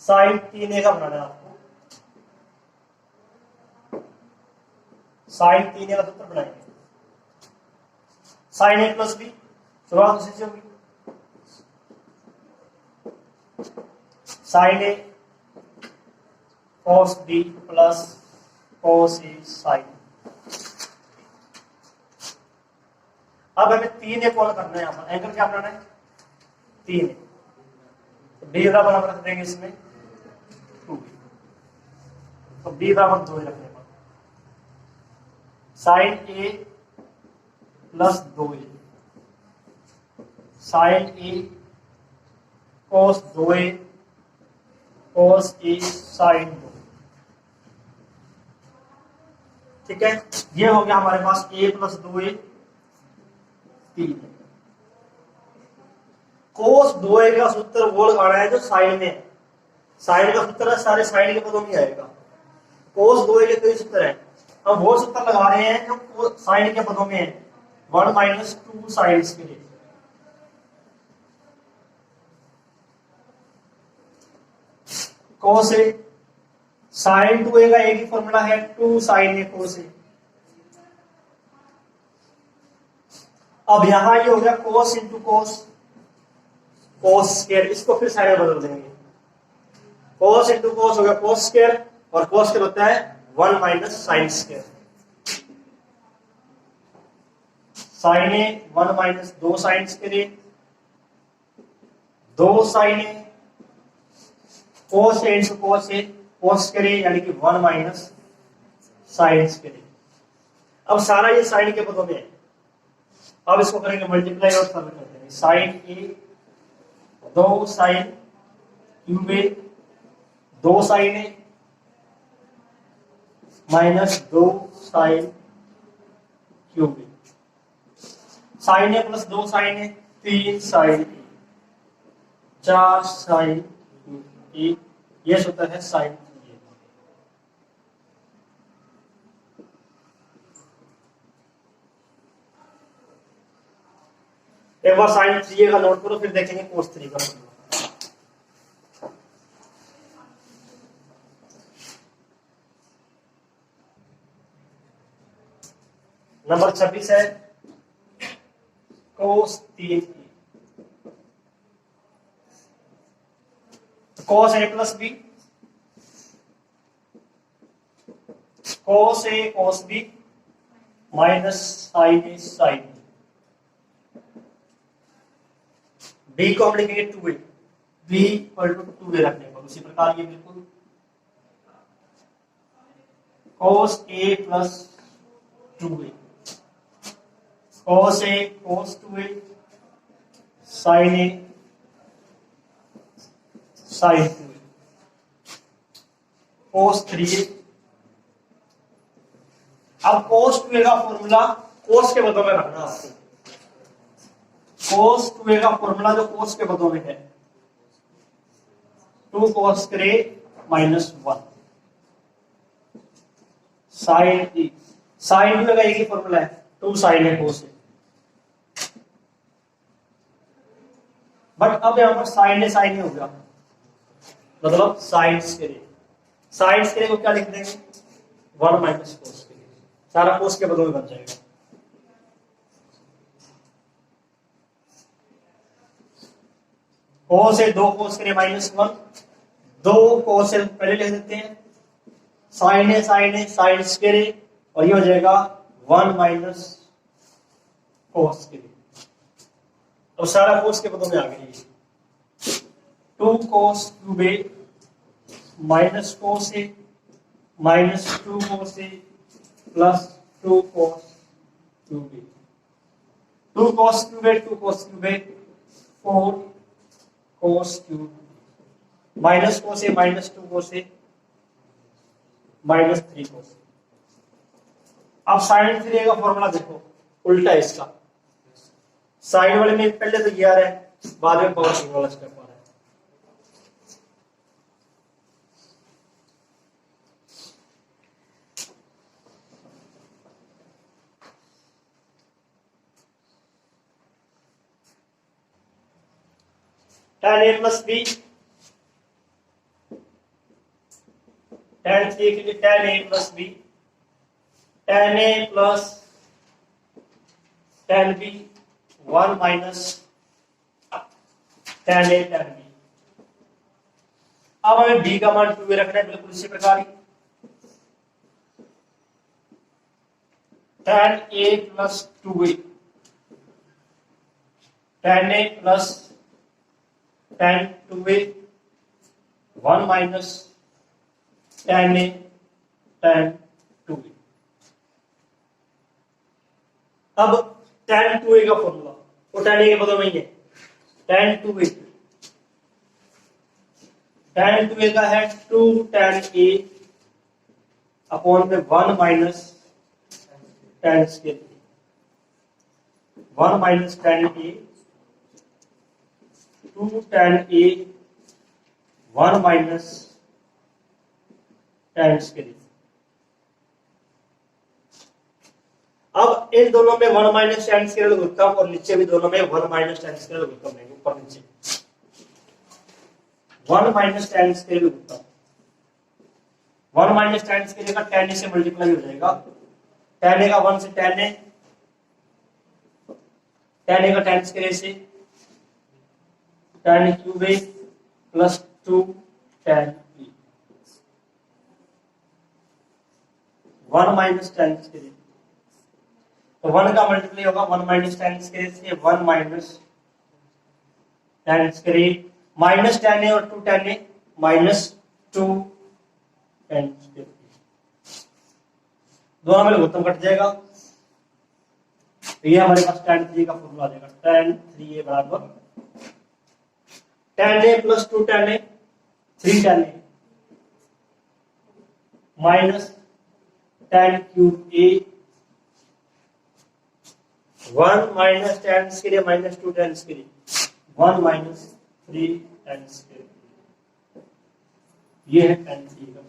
Sign 3a का बनाना है आपको। साइन 3a का सूत्र बनाएंगे। साइन a प्लस बी, शुरुआत उसी से होगी। Sign a cos B plus cos a sign. अब हमें 3a कॉल करना है यहाँ पर। एंगल क्या बनाना है? 3a। तो b बराबर रख देंगे इसमें 2b। तो b बराबर 2 रखने पर sine a plus 2a, sine a cos 2a cos a sine 2। ठीक है, ये हो गया हमारे पास a plus 2a 3। Cos 2a का सूत्र वो लगाना है जो साइन है। साइन का सूत्र है सारे साइन के पदों में आएगा। कोस 2a के कई सूत्र है, हम वो सूत्र लगा रहे हैं जो साइन के पदों में है। 1 माइनस 2 साइन के लिए कोस ए, साइन 2a का एक ही फॉर्मूला है 2 साइन ए कोस ए। अब यहां ये हो गया कोस इंटू कोस, कोस स्क्वायर, इसको फिर साइड में बदल देंगे। कोस इंटू कोस हो गया कोस स्क्वायर, और कोस स्क्वायर होता है 1 minus sine square. Sign A 1 minus 2 sine square, 2 sign A cos A into cos a, cos square यानी कि 1 माइनस साइन स्क्वायर। अब सारा ये साइन के पदों में है। अब इसको करेंगे मल्टीप्लाई और सरल करते हैं। साइन ए 2 साइन क्यूब ए, 2 साइन ए माइनस 2 साइन क्यूब ए, साइन ए प्लस 2 साइन ए 3 साइन ए, 4 साइन ए, ये सूत्र है साइन ए। एक बार साइन 3a का नोट करो, फिर देखेंगे कोस 3 का। नंबर 26 है कोस 3a, cos A plus B, cos a cos B minus sign a sine B को हम लिखेंगे 2a, b equal to 2a रखने पर उसी प्रकार ये बिल्कुल cos a plus 2a, cos a cos 2a sine a sine 2a, cos 3a। अब कोस 2a का फॉर्मूला कोस के पदों में रखना आपको। कोस 2a का फॉर्मूला जो कोस के पदों में है 2 cos square minus 1 sign a, sine 2a का एक ही फॉर्मूला है 2 sign A cos A. But अब यहां पर साइन ए हो गया, मतलब साइन स्क्वायर। साइन स्क्वायर को क्या लिख देंगे 1 माइनस कोस स्क्वायर, सारा कोस के बदल में बन जाएगा। कोस है 2 कोस स्क्वायर माइनस 1, 2 कोस से पहले लिख देते हैं, साइन है साइन स्क्वायर, और ये हो जाएगा 1 माइनस कोस स्क्वायर। अब सारा कोस के पदों में आ गई। 2 कोस क्यूब ए माइनस कोस ए माइनस 2 कोस ए प्लस 2 कोस क्यूब ए, 2 कोस क्यूब ए 2 कोस क्यूब ए 4 कोस क्यूब माइनस कोस ए माइनस 2 कोस ए माइनस 3 कोस। अब साइन 3a का फॉर्मूला देखो, उल्टा है इसका। साइन वाले में पहले तो ये आ रहा है, बाद में पावर 3 वाला स्टेप आ रहा है। tan a plus b tan 3 के लिए tan a plus b, tan a plus tan b 1 minus tan a tan b। अब हमें b का मान 2a रखना है, बिल्कुल इसी प्रकार ही tan a plus 2a, tan a plus tan 2a 1 minus tan a tan 2a। अब tan 2a का फॉर्मूला वो tan a के बदल में ही है, tan 2a का है 2 tan a अपॉन में 1 minus tan square 1 minus tan a 2 tan a 1 minus tan square. अब इन दोनों में 1 माइनस tan स्केयर लघुत्तम और नीचे भी दोनों में 1 माइनस tan स्केयर लघुत्तम है, ऊपर नीचे 1 माइनस tan स्केयर लघुत्तम, 1 माइनस tan स्केयर का tan से मल्टीप्लाई हो जाएगा, tan a का 1 से tan a का tan स्केयर से tan cube a plus 2 tan b 1 minus tan square, तो 1 का मल्टीप्लाई होगा 1 माइनस tan स्केयर से 1 minus tan square minus tan a और 2 tan a minus 2 tan square, दोनों में लघुत्तम कट जाएगा, तो ये हमारे पास tan 3 का फॉर्मूला आ जाएगा, tan 3a बराबर tan a plus 2 tan a 3 tan a minus tan cube a 1 minus tan square minus 2 tan square 1 minus 3 tan square, ये है tan 3 का।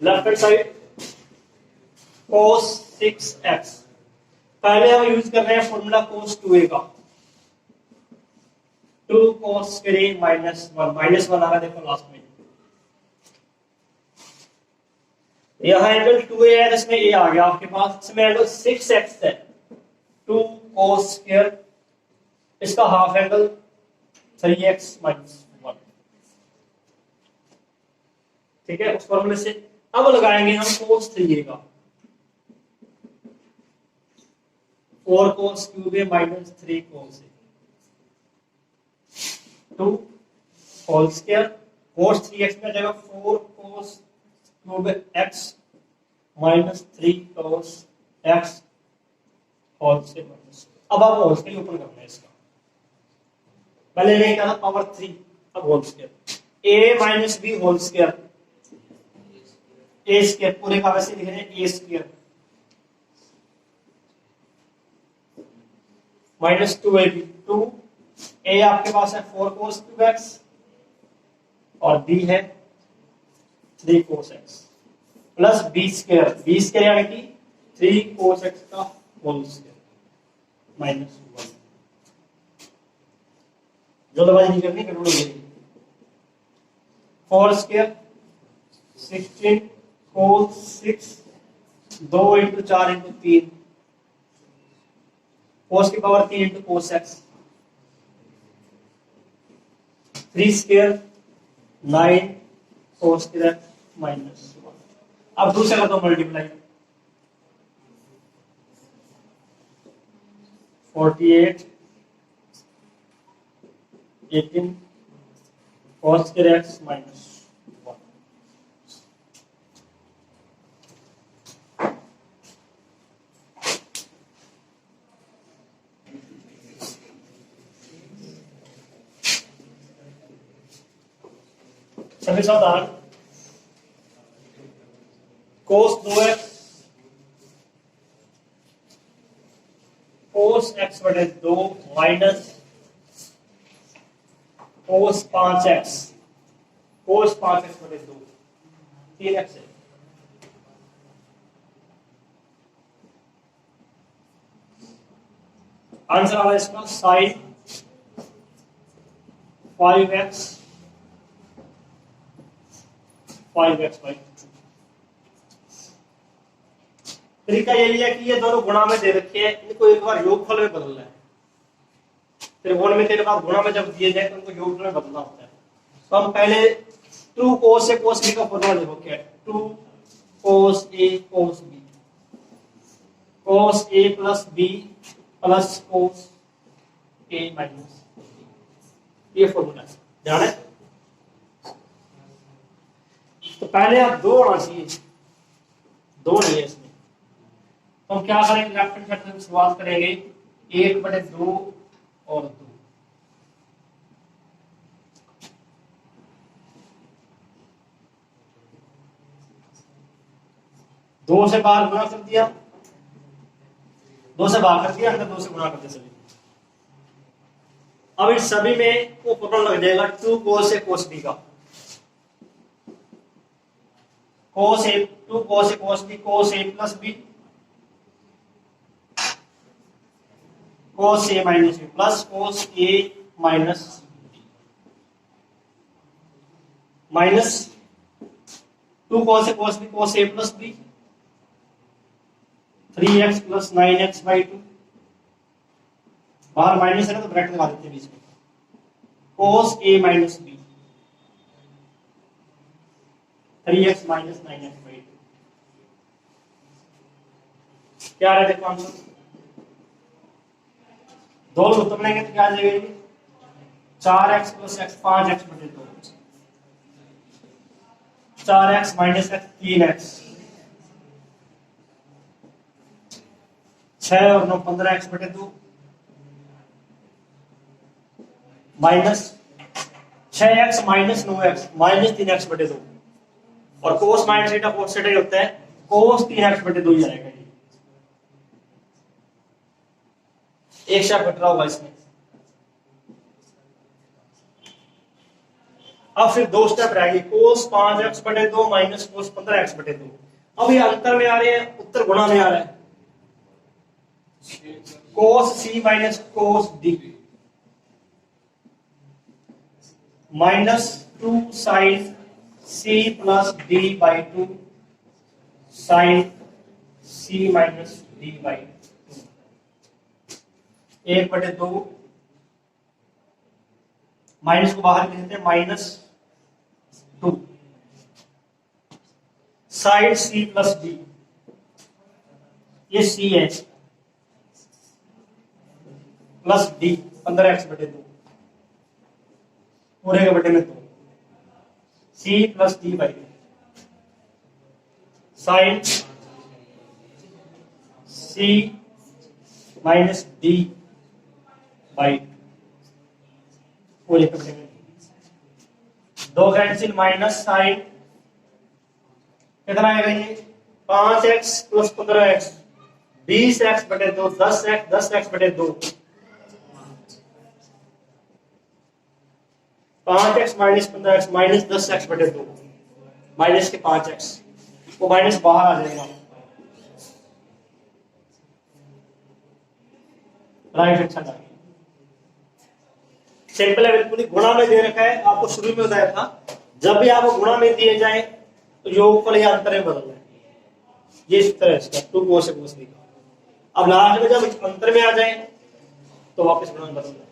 Left hand side cos 6x, पहले हम यूज कर रहे हैं फॉर्मूला cos 2a का, 2 cos स्क्वायर माइनस 1 आ रहा है, देखो लास्ट में यहां एंगल 2a है, इसमें a आ गया आपके पास, इसमें एंगल 6x है, 2 cos स्क्वायर इसका हाफ एंगल 3x माइनस 1, ठीक है, उस फॉर्मूले से अब लगाएंगे हम cos 3a का, 4 cos cube a minus 3 cos a 2 whole square cos 3x में आ जाएगा 4 cos cube x minus 3 cos x whole square minus, अब आप होल स्क्वायर ऊपर करना है इसका, पहले नहीं कहा पावर 3, अब whole square a minus b whole square, a square पूरे का वैसे लिख रहे हैं a square minus 2ab, 2a आपके पास है 4 cos क्यूब x और b है 3 cos x plus b square यानी कि 3 cos x का होल स्क्वायर माइनस 1, जल्दबाजी नहीं करनी, गड़बड़ हो जाएगी, 4 square 16 cos 6 2 into 4 into 3 cos की power 3 into cos x 3 square 9 cos square minus 1, अब दूसरा तो multiply 48 18 cos square x minus 1, सभी साधारण cos 2x cos x बटे 2 माइनस cos 5x कोस 5x/2 3x है। आंसर आ रहा है इसका साइन 5x 5x/2। तरीका यही है कि ये दोनों गुणा में दे रखे हैं, इनको एक बार योगफल में बदलना है। त्रिकोण में 3 बार गुणा में जब दिए जाए तो उनको योगफल में बदलना होता है। तो हम पहले 2 cos a cos b का फॉर्मूला देखो क्या है। 2 cos a cos b cos a plus b plus cos a minus ये फॉर्मूला है, ध्यान है। तो पहले आप 2 होना चाहिए, 2 नहीं है इसमें। तो हम क्या करेंगे, लेफ्ट हैंड साइड से शुरुआत करेंगे 1/2 और 2। दो से बाहर गुणा कर दिया, 2 से बाहर कर दिया, अंदर 2 से गुणा कर दिया सभी। अब इन सभी में वो फॉर्मूला लग जाएगा 2 cos a cos b का। cos a 2 cos a cos b cos a plus b cos a minus b plus cos a minus b minus 2 cos a cos b cos a plus b 3x plus 9x/2 बाहर minus है ना तो bracket लगा देते हैं बीच में। cos a minus b 3x minus 9x/2 क्या आ रहा है देखो आंसर। दोनों उत्तर लेंगे तो क्या आ जाएगा ये 4x plus x 5x/2 4x minus x 3x 6 और 9 15x/2 minus 6x minus 9x minus 3x/2 और कोस माइनस थीटा कोस थीटा होता है कोस 3x/2 ही आएगा। ये एक स्टेप घट रहा होगा इसमें। अब फिर 2 स्टेप रहेंगे कोस 5x/2 माइनस कोस 15x/2। अब ये अंतर में आ रहे हैं, उत्तर गुणा में आ रहा है। Cos c minus cos d minus 2 sine c plus d/2 sign c minus d/2 1/2 minus को बाहर लिखते हैं minus 2 sine c plus d ये c है प्लस d 15x/2 पूरे के बटे में 2 c plus d/2 sign c minus d/2 पूरे के बटे में 2 कैंसिल माइनस साइन कितना आएगा ये 5x plus 15x 20x/2 10x/2 5x minus 15x minus 10x/2 minus के 5x वो माइनस बाहर आ जाएगा राइट हैंड साइड। सिंपल है बिल्कुल, गुणा में दे रखा है। आपको शुरू में बताया था जब भी आपको गुणा में दिए जाए तो योगफल या अंतर में बदलना है। ये इस तरह इसका 2 cos a cos b का। अब लास्ट में जब अंतर में आ जाए तो वापस गुणा में बदलना है।